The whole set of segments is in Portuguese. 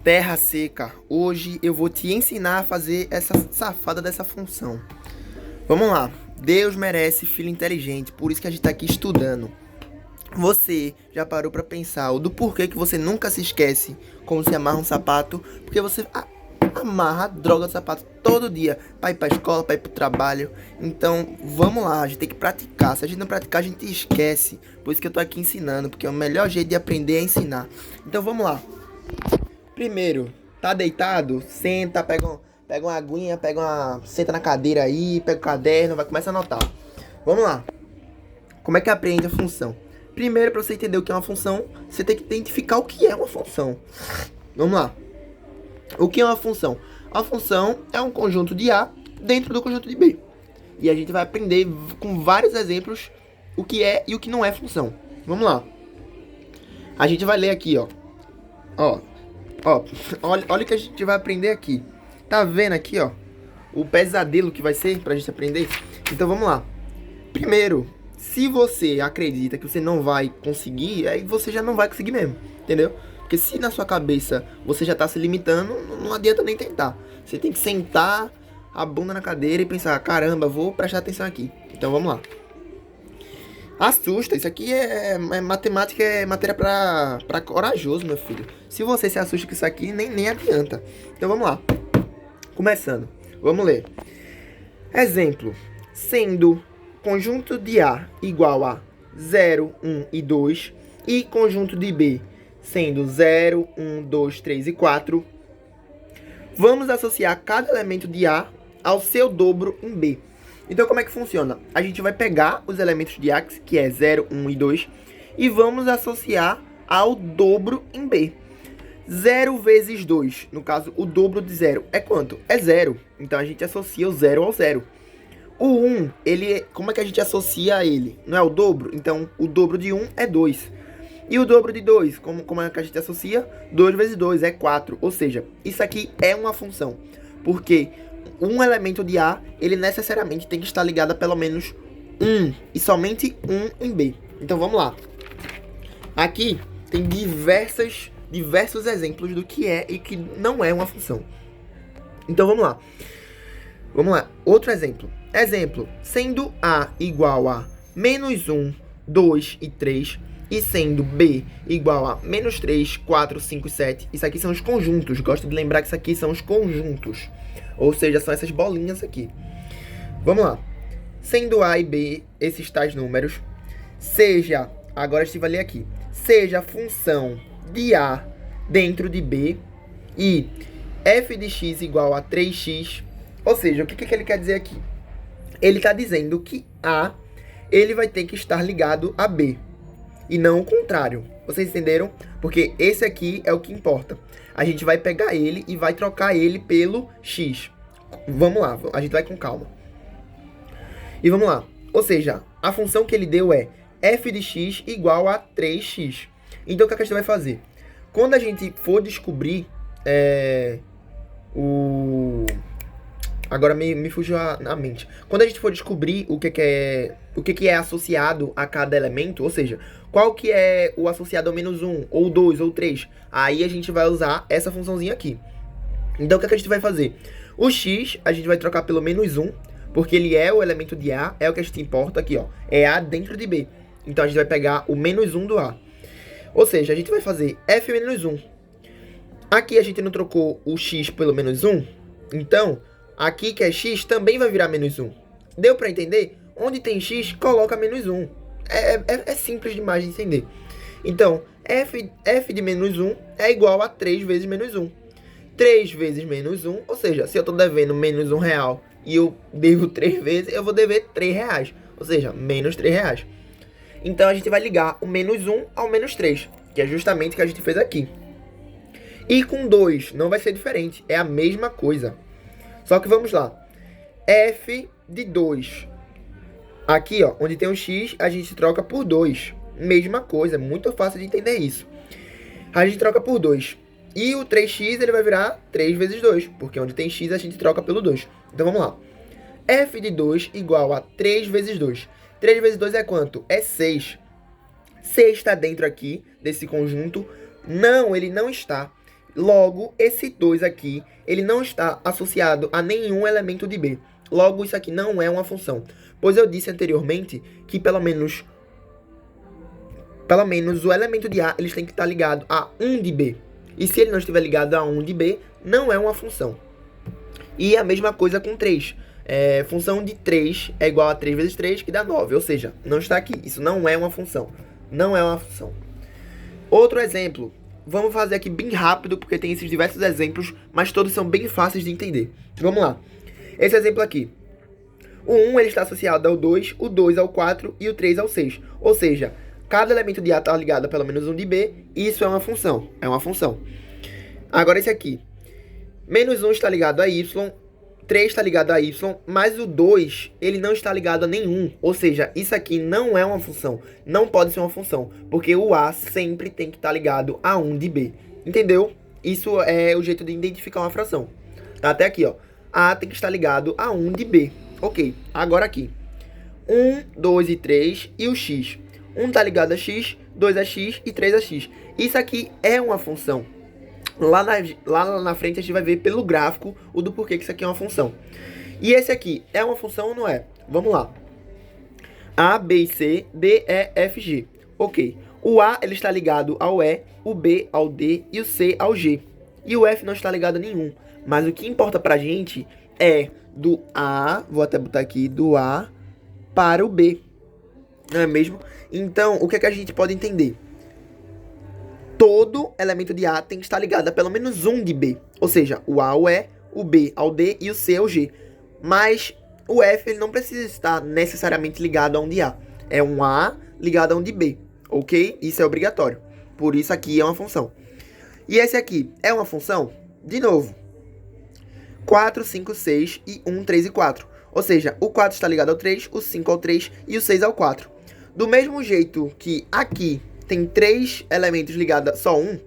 Terra seca, hoje eu vou te ensinar a fazer essa safada dessa função. Vamos lá, Deus merece filho inteligente, por isso que a gente tá aqui estudando. Você já parou pra pensar do porquê que você nunca se esquece como se amarra um sapato? Porque você amarra a droga do sapato todo dia pra ir pra escola, pra ir pro trabalho. Então, vamos lá, a gente tem que praticar. Se a gente não praticar, a gente esquece. Por isso que eu tô aqui ensinando, porque é o melhor jeito de aprender é ensinar. Então, vamos lá. Primeiro, tá deitado? Senta, pega uma aguinha, senta na cadeira aí, pega o caderno, vai começar a anotar. Vamos lá. Como é que aprende a função? Primeiro, para você entender o que é uma função, você tem que identificar o que é uma função. Vamos lá. O que é uma função? A função é um conjunto de A dentro do conjunto de B. E a gente vai aprender com vários exemplos o que é e o que não é função. Vamos lá. A gente vai ler aqui, ó. Olha o que a gente vai aprender aqui. Tá vendo aqui, ó? O pesadelo que vai ser pra gente aprender? Então vamos lá. Primeiro, se você acredita que você não vai conseguir, aí você já não vai conseguir mesmo, entendeu? Porque se na sua cabeça você já tá se limitando, não adianta nem tentar. Você tem que sentar a bunda na cadeira e pensar, caramba, vou prestar atenção aqui. Então vamos lá. Assusta, isso aqui é matemática, é matéria pra corajoso, meu filho. Se você se assusta com isso aqui, nem adianta. Então vamos lá. Começando, vamos ler. Exemplo, sendo conjunto de A igual a 0, 1 e 2 e conjunto de B sendo 0, 1, 2, 3 e 4, vamos associar cada elemento de A ao seu dobro em B. Então, como é que funciona? A gente vai pegar os elementos de A, que é 0, 1 e 2, e vamos associar ao dobro em B. 0 vezes 2, no caso, o dobro de 0 é quanto? É 0. Então, a gente associa o 0 ao 0. O 1, como é que a gente associa a ele? Não é o dobro? Então, o dobro de 1 é 2. E o dobro de 2, como é que a gente associa? 2 vezes 2 é 4. Ou seja, isso aqui é uma função. Porque um elemento de A, ele necessariamente tem que estar ligado a pelo menos 1. E somente 1 em B. Então, vamos lá. Aqui tem diversos exemplos do que é e que não é uma função. Então, vamos lá. Vamos lá. Outro exemplo. Exemplo, sendo A igual a menos 1, 2 e 3, e sendo B igual a menos 3, 4, 5 e 7. Isso aqui são os conjuntos. Gosto de lembrar que isso aqui são os conjuntos. Ou seja, são essas bolinhas aqui. Vamos lá. Sendo A e B, esses tais números, seja, agora a gente vai ler aqui, seja a função de A dentro de B e f de x igual a 3x. Ou seja, o que ele quer dizer aqui? Ele está dizendo que A, ele vai ter que estar ligado a B. E não o contrário. Vocês entenderam? Porque esse aqui é o que importa. A gente vai pegar ele e vai trocar ele pelo x. Vamos lá, a gente vai com calma. E vamos lá. Ou seja, a função que ele deu é f de x igual a 3x. Então, o que a gente vai fazer? Quando a gente for descobrir Agora me fugiu a mente. Quando a gente for descobrir o que é associado a cada elemento, ou seja, qual que é o associado ao menos 1, ou 2, ou 3, aí a gente vai usar essa funçãozinha aqui. Então, o que a gente vai fazer? O x, a gente vai trocar pelo menos 1, porque ele é o elemento de A, é o que a gente importa aqui, ó. É A dentro de B. Então, a gente vai pegar o menos 1 do A. Ou seja, a gente vai fazer f menos 1. Aqui a gente não trocou o x pelo menos 1, então aqui que é x também vai virar menos 1. Deu pra entender? Onde tem x, coloca menos 1. É simples demais de entender. Então, f de menos 1 é igual a 3 vezes menos 1. 3 vezes menos 1, ou seja, se eu tô devendo menos R$1 e eu devo 3 vezes, eu vou dever R$3. Ou seja, menos R$3. Então, a gente vai ligar o menos 1 ao menos 3, que é justamente o que a gente fez aqui. E com 2 não vai ser diferente, é a mesma coisa. Só que vamos lá. F de 2. Aqui, ó, onde tem o x, a gente troca por 2. Mesma coisa, muito fácil de entender isso. A gente troca por 2. E o 3x, ele vai virar 3 vezes 2, porque onde tem x, a gente troca pelo 2. Então, vamos lá. F de 2 igual a 3 vezes 2. 3 vezes 2 é quanto? É 6. 6 está dentro aqui, desse conjunto. Não, ele não está. Logo, esse 2 aqui, ele não está associado a nenhum elemento de B. Logo, isso aqui não é uma função. Pois eu disse anteriormente que pelo menos o elemento de A eles têm que estar ligado a 1 de B. E se ele não estiver ligado a 1 de B, não é uma função. E a mesma coisa com 3. Função de 3 é igual a 3 vezes 3, que dá 9. Ou seja, não está aqui. Isso não é uma função. Não é uma função. Outro exemplo. Vamos fazer aqui bem rápido, porque tem esses diversos exemplos, mas todos são bem fáceis de entender. Vamos lá. Esse exemplo aqui. O 1 ele está associado ao 2, o 2 ao 4 e o 3 ao 6. Ou seja, cada elemento de A está ligado a pelo menos 1 de B. Isso é uma função. É uma função. Agora esse aqui. Menos 1 está ligado a Y, 3 está ligado a Y, mas o 2 ele não está ligado a nenhum. Ou seja, isso aqui não é uma função. Não pode ser uma função, porque o A sempre tem que estar ligado a 1 de B. Entendeu? Isso é o jeito de identificar uma fração. Até aqui, ó. A tem que estar ligado a 1 de B. Ok, agora aqui. 1, 2 e 3 e o X. 1 está ligado a X, 2 a X e 3 a X. Isso aqui é uma função. Lá na frente a gente vai ver pelo gráfico o do porquê que isso aqui é uma função. E esse aqui é uma função ou não é? Vamos lá. A, B e C, D, E, F, G. Ok. O A ele está ligado ao E, o B ao D e o C ao G. E o F não está ligado a nenhum. Mas o que importa pra gente é do A, vou até botar aqui, do A para o B. Não é mesmo? Então, o que é que a gente pode entender? Todo elemento de A tem que estar ligado a pelo menos 1 de B. Ou seja, o A ao E, o B ao D e o C ao G. Mas o F ele não precisa estar necessariamente ligado a um de A. É um A ligado a um de B. Ok? Isso é obrigatório. Por isso aqui é uma função. E esse aqui é uma função? De novo. 4, 5, 6 e 1, 3 e 4. Ou seja, o 4 está ligado ao 3, o 5 ao 3 e o 6 ao 4. Do mesmo jeito que aqui tem 3 elementos ligados a só um,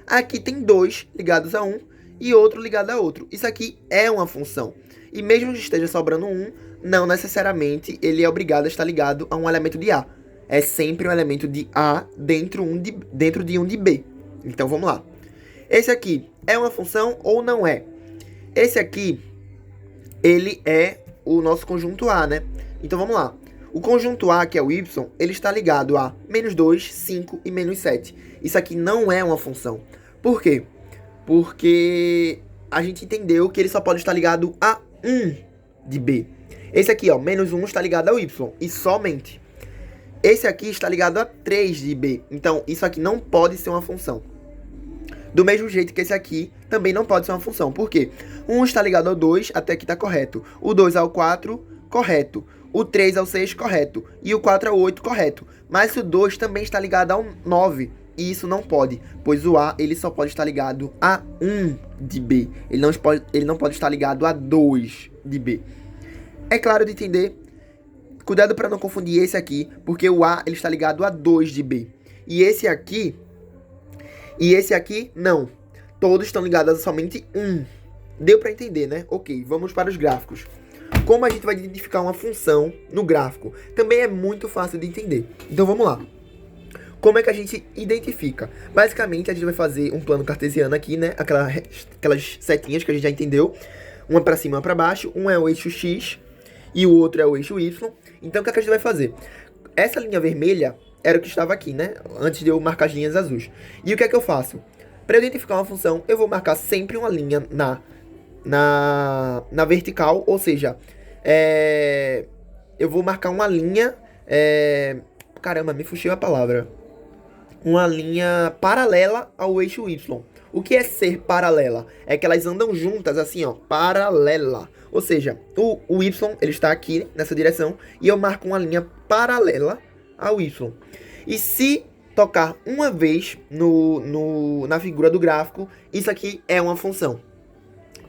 aqui tem 2 ligados a um e outro ligado a outro. Isso aqui é uma função. E mesmo que esteja sobrando um, não necessariamente ele é obrigado a estar ligado a um elemento de A. É sempre um elemento de A dentro de um de B. Então vamos lá. Esse aqui é uma função ou não é? Esse aqui, ele é o nosso conjunto A, né? Então vamos lá. O conjunto A, que é o Y, ele está ligado a menos 2, 5 e menos 7. Isso aqui não é uma função. Por quê? Porque a gente entendeu que ele só pode estar ligado a 1 de B. Esse aqui, ó, menos 1 está ligado ao Y, e somente. Esse aqui está ligado a 3 de B. Então, isso aqui não pode ser uma função. Do mesmo jeito que esse aqui também não pode ser uma função. Por quê? 1 está ligado ao 2, até aqui está correto. O 2 ao 4, correto. O 3 ao 6, correto. E o 4 ao 8, correto. Mas o 2 também está ligado ao 9. E isso não pode, pois o A ele só pode estar ligado a 1 de B. Ele não pode estar ligado a 2 de B. É claro de entender. Cuidado para não confundir esse aqui, porque o A ele está ligado a 2 de B. E esse aqui, não. Todos estão ligados a somente 1. Deu para entender, né? Ok, vamos para os gráficos. Como a gente vai identificar uma função no gráfico? Também é muito fácil de entender. Então vamos lá. Como é que a gente identifica? Basicamente, a gente vai fazer um plano cartesiano aqui, né? Aquelas setinhas que a gente já entendeu. Uma para cima e uma para baixo. Um é o eixo X e o outro é o eixo Y. Então, o que é que a gente vai fazer? Essa linha vermelha era o que estava aqui, né? Antes de eu marcar as linhas azuis. E o que é que eu faço? Para identificar uma função, eu vou marcar sempre uma linha na vertical. Ou seja, eu vou marcar uma linha... caramba, me fugiu a palavra. Uma linha paralela ao eixo Y. O que é ser paralela? É que elas andam juntas, assim, ó, paralela. Ou seja, o Y, ele está aqui, nessa direção, e eu marco uma linha paralela ao Y. E se tocar uma vez na figura do gráfico, isso aqui é uma função.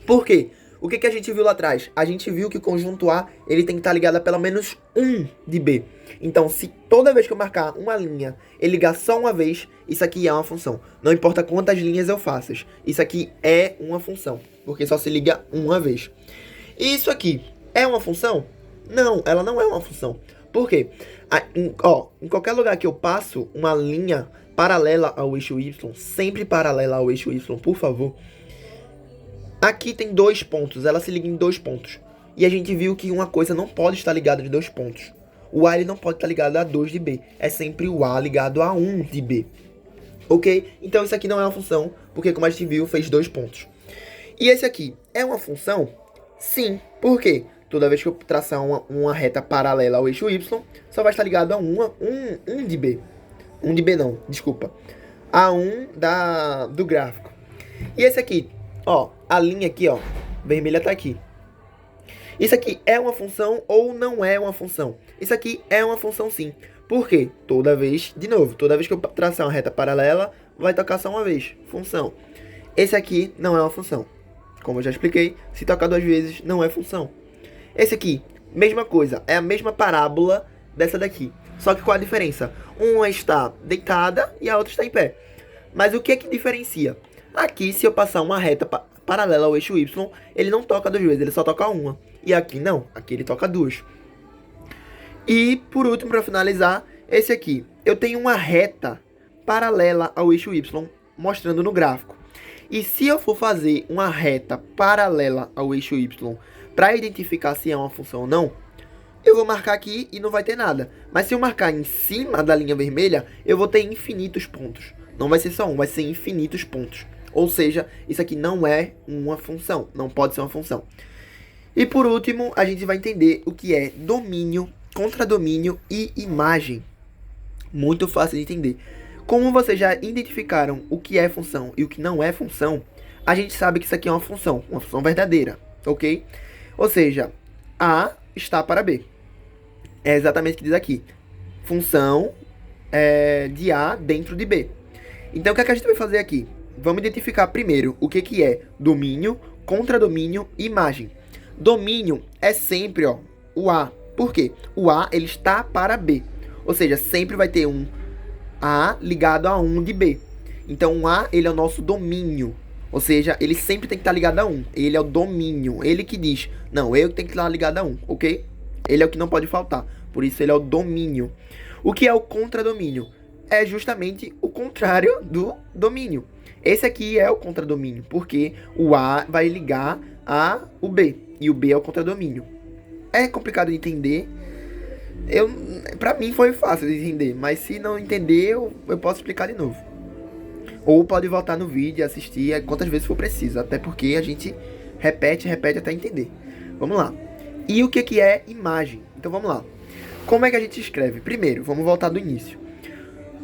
Por quê? O que a gente viu lá atrás? A gente viu que o conjunto A ele tem que estar ligado a pelo menos 1 de B. Então, se toda vez que eu marcar uma linha, ele ligar só uma vez, isso aqui é uma função. Não importa quantas linhas eu faça, isso aqui é uma função, porque só se liga uma vez. E isso aqui é uma função? Não, ela não é uma função. Por quê? Em qualquer lugar que eu passo uma linha paralela ao eixo Y, sempre paralela ao eixo Y, por favor. Aqui tem 2 pontos, ela se liga em 2 pontos. E a gente viu que uma coisa não pode estar ligada de 2 pontos. O A ele não pode estar ligado a 2 de B, é sempre o A ligado a 1 de B. Ok? Então isso aqui não é uma função, porque como a gente viu, fez 2 pontos. E esse aqui é uma função? Sim. Por quê? Toda vez que eu traçar uma reta paralela ao eixo Y, só vai estar ligado a 1 de B. 1 de B não, desculpa. A 1 do gráfico. E esse aqui, ó, a linha aqui, ó, vermelha tá aqui. Isso aqui é uma função ou não é uma função? Isso aqui é uma função sim. Por quê? Toda vez, de novo, toda vez que eu traçar uma reta paralela, vai tocar só uma vez. Função. Esse aqui não é uma função. Como eu já expliquei, se tocar 2 vezes, não é função. Esse aqui, mesma coisa, é a mesma parábola dessa daqui. Só que qual a diferença? Uma está deitada e a outra está em pé. Mas o que é que diferencia? Aqui, se eu passar uma reta paralela ao eixo Y, ele não toca 2 vezes, ele só toca uma. E aqui não, aqui ele toca 2. E por último, para finalizar, esse aqui. Eu tenho uma reta paralela ao eixo Y, mostrando no gráfico. E se eu for fazer uma reta paralela ao eixo Y para identificar se é uma função ou não, eu vou marcar aqui e não vai ter nada. Mas se eu marcar em cima da linha vermelha, eu vou ter infinitos pontos. Não vai ser só um, vai ser infinitos pontos. Ou seja, isso aqui não é uma função, não pode ser uma função. E por último, a gente vai entender o que é domínio, contradomínio e imagem. Muito fácil de entender. Como vocês já identificaram o que é função e o que não é função, a gente sabe que isso aqui é uma função verdadeira, ok? Ou seja, A está para B. É exatamente o que diz aqui. Função de A dentro de B. Então, o que é que a gente vai fazer aqui? Vamos identificar primeiro o que é domínio, contradomínio e imagem. Domínio é sempre o A. Por quê? O A ele está para B. Ou seja, sempre vai ter um A ligado a 1 de B. Então, o A ele é o nosso domínio. Ou seja, ele sempre tem que estar ligado a 1. Ele é o domínio. Ele que diz, não, eu tenho que estar ligado a 1, ok? Ele é o que não pode faltar. Por isso, ele é o domínio. O que é o contradomínio? É justamente o contrário do domínio. Esse aqui é o contradomínio, porque o A vai ligar a o B. E o B é o contradomínio. É complicado de entender. Pra mim foi fácil de entender. Mas se não entender, eu posso explicar de novo. Ou pode voltar no vídeo e assistir quantas vezes for preciso. Até porque a gente repete até entender. Vamos lá. E o que é imagem? Então vamos lá. Como é que a gente escreve? Primeiro, vamos voltar do início.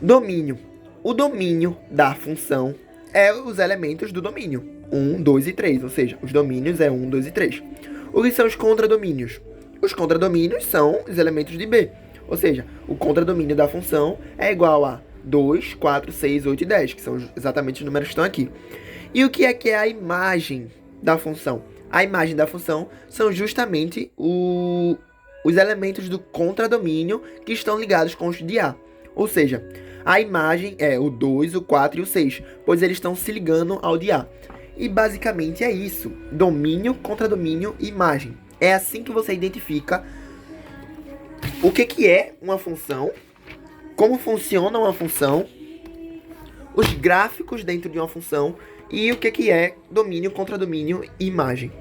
Domínio. O domínio da função é os elementos do domínio. 1, 2 e 3. Ou seja, os domínios é 1, 2 e 3. O que são os contradomínios? Os contradomínios são os elementos de B. Ou seja, o contradomínio da função é igual a 2, 4, 6, 8 e 10, que são exatamente os números que estão aqui. E o que é a imagem da função? A imagem da função são justamente os elementos do contradomínio que estão ligados com os de A. Ou seja, a imagem é o 2, o 4 e o 6, pois eles estão se ligando ao de A. E basicamente é isso. Domínio, contradomínio e imagem. É assim que você identifica o que é uma função, como funciona uma função, os gráficos dentro de uma função e o que é domínio, contradomínio e imagem.